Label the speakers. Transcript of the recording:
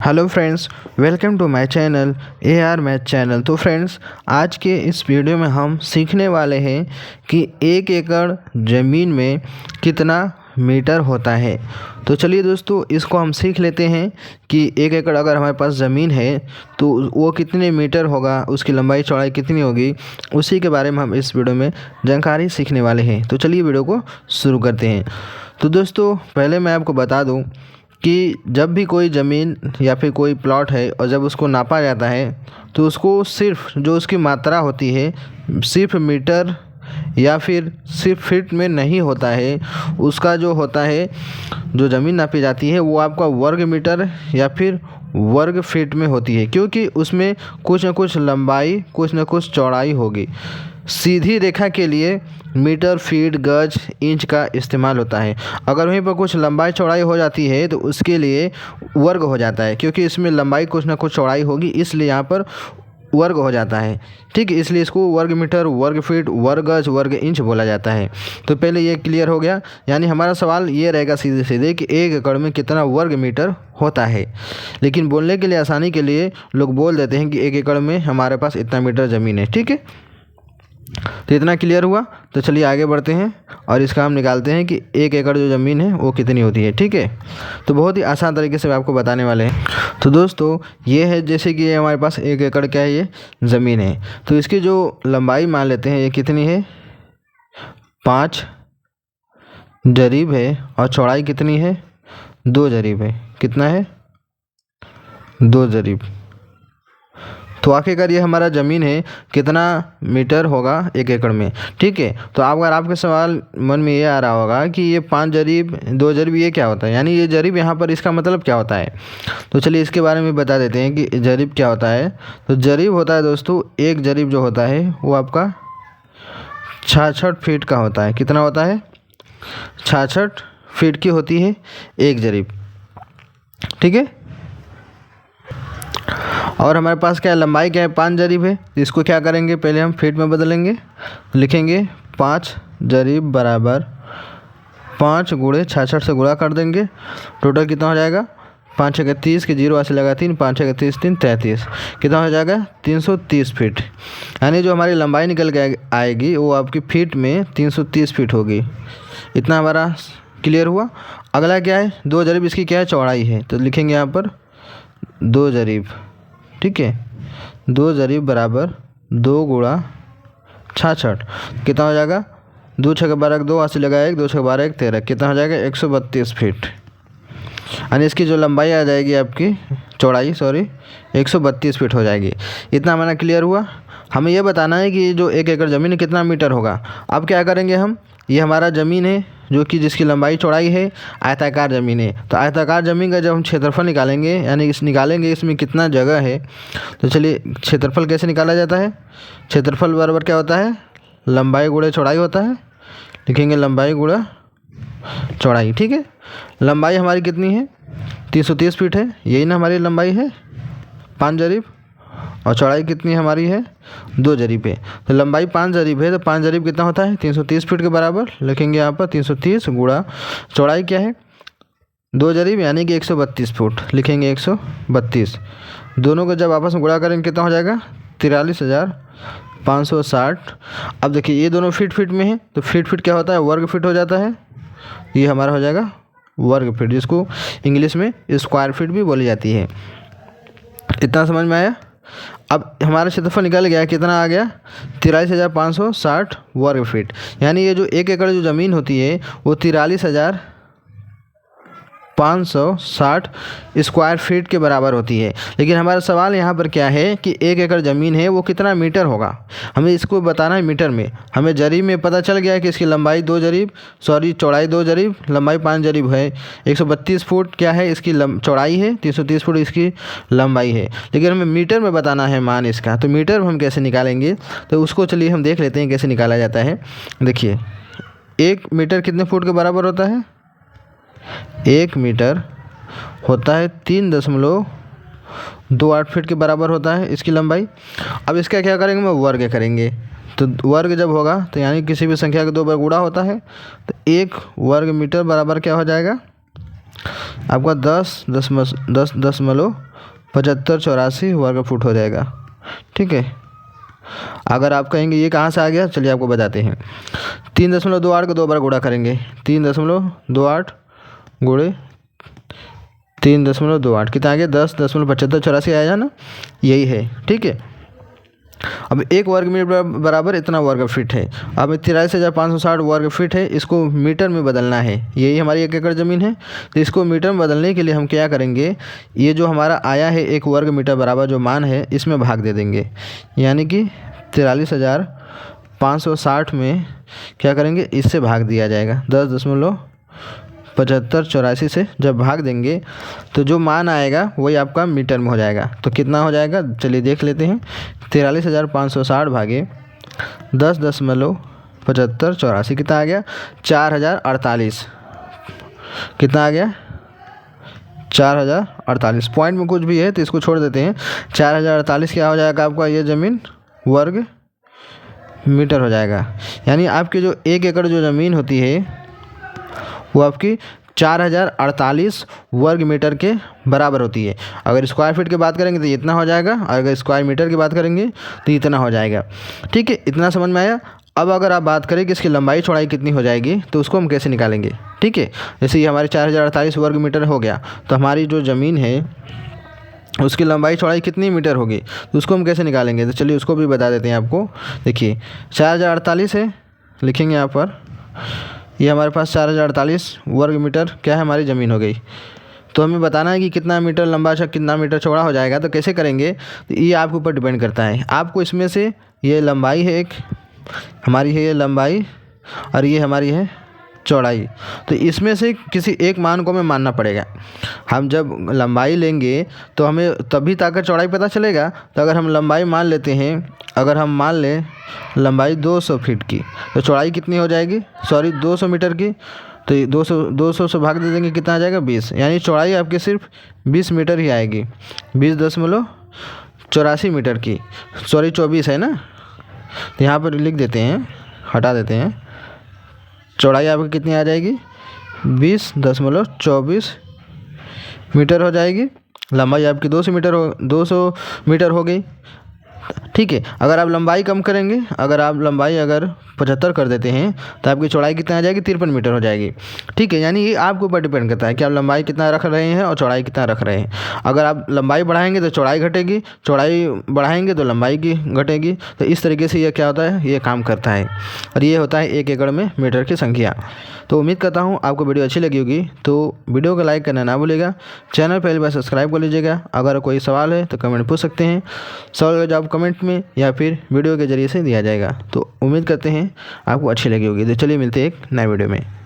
Speaker 1: Hello friends, welcome to my channel AR math channel. तो friends, आज के इस वीडियो में हम सीखने वाले हैं कि 1 एकड़ ज़मीन में कितना मीटर होता है। तो चलिए दोस्तों, इसको हम सीख लेते हैं कि 1 एकड़ अगर हमारे पास ज़मीन है तो वो कितने मीटर होगा, उसकी लंबाई चौड़ाई कितनी होगी, उसी के बारे में हम इस वीडियो में जानकारी सीखने वाले हैं। तो चलिए वीडियो को शुरू करते हैं। तो दोस्तों, पहले मैं आपको बता दूं कि जब भी कोई ज़मीन या फिर कोई प्लॉट है और जब उसको नापा जाता है तो उसको सिर्फ जो उसकी मात्रा होती है सिर्फ मीटर या फिर सिर्फ फीट में नहीं होता है। उसका जो होता है, जो ज़मीन नापी जाती है वो आपका वर्ग मीटर या फिर वर्ग फीट में होती है, क्योंकि उसमें कुछ न कुछ लंबाई कुछ न कुछ चौड़ाई होगी। सीधी रेखा के लिए मीटर, फीट, गज, इंच का इस्तेमाल होता है। अगर वहीं पर कुछ लंबाई चौड़ाई हो जाती है तो उसके लिए वर्ग हो जाता है, क्योंकि इसमें लंबाई कुछ ना कुछ चौड़ाई होगी, इसलिए यहाँ पर वर्ग हो जाता है। ठीक है, इसलिए इसको वर्ग मीटर, वर्ग फीट, वर्ग गज, वर्ग इंच बोला जाता है। तो पहले ये क्लियर हो गया। यानी हमारा सवाल ये रहेगा सीधे सीधे कि 1 एकड़ में कितना वर्ग मीटर होता है। लेकिन बोलने के लिए आसानी के लिए लोग बोल देते हैं कि 1 एकड़ में हमारे पास इतना मीटर ज़मीन है। ठीक है, तो इतना क्लियर हुआ। तो चलिए आगे बढ़ते हैं और इसका हम निकालते हैं कि 1 एकड़ जो ज़मीन है वो कितनी होती है। ठीक है, तो बहुत ही आसान तरीके से आपको बताने वाले हैं। तो दोस्तों, ये है जैसे कि ये हमारे पास 1 एकड़ क्या है, ये ज़मीन है। तो इसकी जो लंबाई मान लेते हैं, ये कितनी है, 5 जरीब है, और चौड़ाई कितनी है, 2 जरीब है। कितना है, 2 जरीब। तो आखिरकार ये हमारा ज़मीन है कितना मीटर होगा 1 एकड़ में। ठीक है, तो अगर आपके सवाल मन में ये आ रहा होगा कि ये 5 जरीब 2 जरीब ये क्या होता है, यानी ये जरीब यहाँ पर इसका मतलब क्या होता है। तो चलिए इसके बारे में बता देते हैं कि जरीब क्या होता है। तो जरीब होता है दोस्तों, एक जरीब जो होता है वो आपका 66 फीट का होता है। कितना होता है, 66 फीट की होती है एक जरीब। ठीक है, और हमारे पास क्या है, लंबाई क्या है, 5 जरीब है। तो इसको क्या करेंगे, पहले हम फीट में बदलेंगे। लिखेंगे 5 जरीब बराबर 5 गुणे 66 से गुणा कर देंगे। टोटल कितना हो जाएगा, 5 छः 30 के 0 ऐसे लगा 3, 5 छः 30 3 33। कितना हो जाएगा, 330 फीट। यानी जो हमारी लंबाई निकल के आएगी वो आपकी फीट में 330 फीट होगी। इतना हमारा क्लियर हुआ। अगला क्या है, 2 जरीब, इसकी क्या है, चौड़ाई है। तो लिखेंगे यहाँ पर 2 जरीब। ठीक है, 2 जरीब बराबर 2 गुणा 66। कितना हो जाएगा, 2 छः 12 2 80 लगा 1, 2 छः 12 1 13। कितना हो जाएगा, 132 फीट। यानी इसकी जो लंबाई आ जाएगी आपकी, चौड़ाई 132 फीट हो जाएगी। इतना हमारा क्लियर हुआ। हमें यह बताना है कि जो 1 एकड़ ज़मीन कितना मीटर होगा। अब क्या करेंगे हम, ये हमारा ज़मीन है जो कि जिसकी लंबाई चौड़ाई है, आयताकार ज़मीन है। तो आयताकार ज़मीन का जब हम क्षेत्रफल निकालेंगे, यानी निकालेंगे इसमें कितना जगह है। तो चलिए, क्षेत्रफल कैसे निकाला जाता है, क्षेत्रफल बराबर क्या होता है, लंबाई गुणे चौड़ाई होता है। लिखेंगे लंबाई गुणा चौड़ाई। ठीक है, लंबाई हमारी कितनी है, 330 फीट है, यही ना हमारी लंबाई है 5 जरीब, और चौड़ाई कितनी हमारी है, 2 जरीब है। तो लंबाई 5 जरीब है, तो 5 जरीब कितना होता है, 330 फीट के बराबर। लिखेंगे यहाँ पर 330 गुणा चौड़ाई क्या है, 2 जरीब, यानी कि 132 फुट। लिखेंगे 132। दोनों को जब आपस में गुणा करेंगे कितना हो जाएगा, 43,560। अब देखिए ये दोनों फीट में है, तो फीट क्या होता है, वर्ग फीट हो जाता है। ये हमारा हो जाएगा वर्ग फीट, जिसको इंग्लिश में स्क्वायर फीट भी बोली जाती है। इतना समझ में आया। अब हमारा क्षेत्रफल निकल गया, कितना आ गया, 43,560 वर्ग फीट। यानी ये जो 1 एकड़ जो ज़मीन होती है वो 43,560 स्क्वायर फीट के बराबर होती है। लेकिन हमारा सवाल यहाँ पर क्या है कि 1 एकड़ ज़मीन है वो कितना मीटर होगा, हमें इसको बताना है मीटर में। हमें जरीब में पता चल गया है कि इसकी लंबाई 2 जरीब, चौड़ाई 2 जरीब, लंबाई 5 जरीब है, 132 फुट क्या है इसकी चौड़ाई है, 330 फुट इसकी लंबाई है। लेकिन हमें मीटर में बताना है मान इसका। तो मीटर हम कैसे निकालेंगे, तो उसको चलिए हम देख लेते हैं कैसे निकाला जाता है। देखिए, 1 मीटर कितने फुट के बराबर होता है, 1 मीटर होता है 3.28 फीट के बराबर होता है इसकी लंबाई। अब इसका क्या करेंगे, मैं वर्ग करेंगे। तो वर्ग जब होगा तो यानी किसी भी संख्या के 2 बार गुणा होता है, तो 1 वर्ग मीटर बराबर क्या हो जाएगा, आपका 10.7584 वर्ग फुट हो जाएगा। ठीक है, अगर आप कहेंगे ये कहाँ से आ गया, चलिए आपको बताते हैं। 3.28 को 2 बार गुणा करेंगे, 3.28 गुणे 3.28 कितना आ गया, 10.7584 आया ना, यही है। ठीक है, अब 1 वर्ग मीटर बराबर इतना वर्ग फीट है। अब 43,560 वर्ग फीट है, इसको मीटर में बदलना है। यही हमारी 1 एकड़ ज़मीन है, तो इसको मीटर में बदलने के लिए हम क्या करेंगे, ये जो हमारा आया है 1 वर्ग मीटर बराबर जो मान है, इसमें भाग दे देंगे। यानी कि 43,560 में क्या करेंगे, इससे भाग दिया जाएगा। 10.7584 से जब भाग देंगे तो जो मान आएगा वही आपका मीटर में हो जाएगा। तो कितना हो जाएगा, चलिए देख लेते हैं। 43,560 भागे 10.7584 कितना आ गया, 4048। कितना आ गया, 4048। पॉइंट में कुछ भी है तो इसको छोड़ देते हैं। 4048 क्या हो जाएगा आपका, ये ज़मीन वर्ग मीटर हो जाएगा। यानी आपकी जो 1 एकड़ जो ज़मीन होती है वो आपकी 4048 वर्ग मीटर के बराबर होती है। अगर स्क्वायर फीट की बात करेंगे तो इतना हो जाएगा, अगर स्क्वायर मीटर की बात करेंगे तो इतना हो जाएगा। ठीक है, इतना समझ में आया। अब अगर आप बात करें कि इसकी लंबाई चौड़ाई कितनी हो जाएगी, तो उसको हम कैसे निकालेंगे। ठीक है, जैसे ये हमारे 4048 वर्ग मीटर हो गया, तो हमारी जो ज़मीन है उसकी लंबाई चौड़ाई कितनी मीटर होगी, तो उसको हम कैसे निकालेंगे। तो चलिए उसको भी बता देते हैं आपको। देखिए 4048 है, लिखेंगे यहाँ पर, ये हमारे पास 4048 वर्ग मीटर क्या है, हमारी ज़मीन हो गई। तो हमें बताना है कि कितना मीटर लंबा कितना मीटर चौड़ा हो जाएगा। तो कैसे करेंगे, तो ये आपके ऊपर डिपेंड करता है। आपको इसमें से ये लंबाई है, एक हमारी है ये लंबाई, और ये हमारी है चौड़ाई। तो इसमें से किसी एक मान को हमें मानना पड़ेगा। हम जब लंबाई लेंगे तो हमें तभी ताकत चौड़ाई पता चलेगा। तो अगर हम लंबाई मान लेते हैं, अगर हम मान लें लंबाई 200 फीट की, तो चौड़ाई कितनी हो जाएगी, 200 मीटर की। तो 200 से भाग दे देंगे, कितना आ जाएगा, 20। यानी चौड़ाई आपकी सिर्फ 20 मीटर ही आएगी, 20.84 मीटर की। 24 है ना, तो यहाँ पर लिख देते हैं, हटा देते हैं। चौड़ाई आपकी कितनी आ जाएगी, 20.24 मीटर हो जाएगी। लंबाई आपकी 200 मीटर हो गई। ठीक है, अगर आप लंबाई कम करेंगे, अगर आप लंबाई 75 कर देते हैं, तो आपकी चौड़ाई कितना आ जाएगी, 53 मीटर हो जाएगी। ठीक है, यानी ये आपके ऊपर डिपेंड करता है कि आप लंबाई कितना रख रहे हैं और चौड़ाई कितना रख रहे हैं। अगर आप लंबाई बढ़ाएंगे तो चौड़ाई घटेगी, चौड़ाई बढ़ाएंगे तो लंबाई की घटेगी। तो इस तरीके से ये क्या होता है, ये काम करता है। और ये होता है 1 एकड़ में मीटर की संख्या। तो उम्मीद करता हूँ आपको वीडियो अच्छी लगी होगी। तो वीडियो को लाइक करना ना भूलिएगा, चैनल पहली बार सब्सक्राइब कर लीजिएगा। अगर कोई सवाल है तो कमेंट पूछ सकते हैं, सवाल का जवाब कमेंट में या फिर वीडियो के ज़रिए से दिया जाएगा। तो उम्मीद करते हैं आपको अच्छी लगी होगी। तो चलिए मिलते हैं एक नए वीडियो में।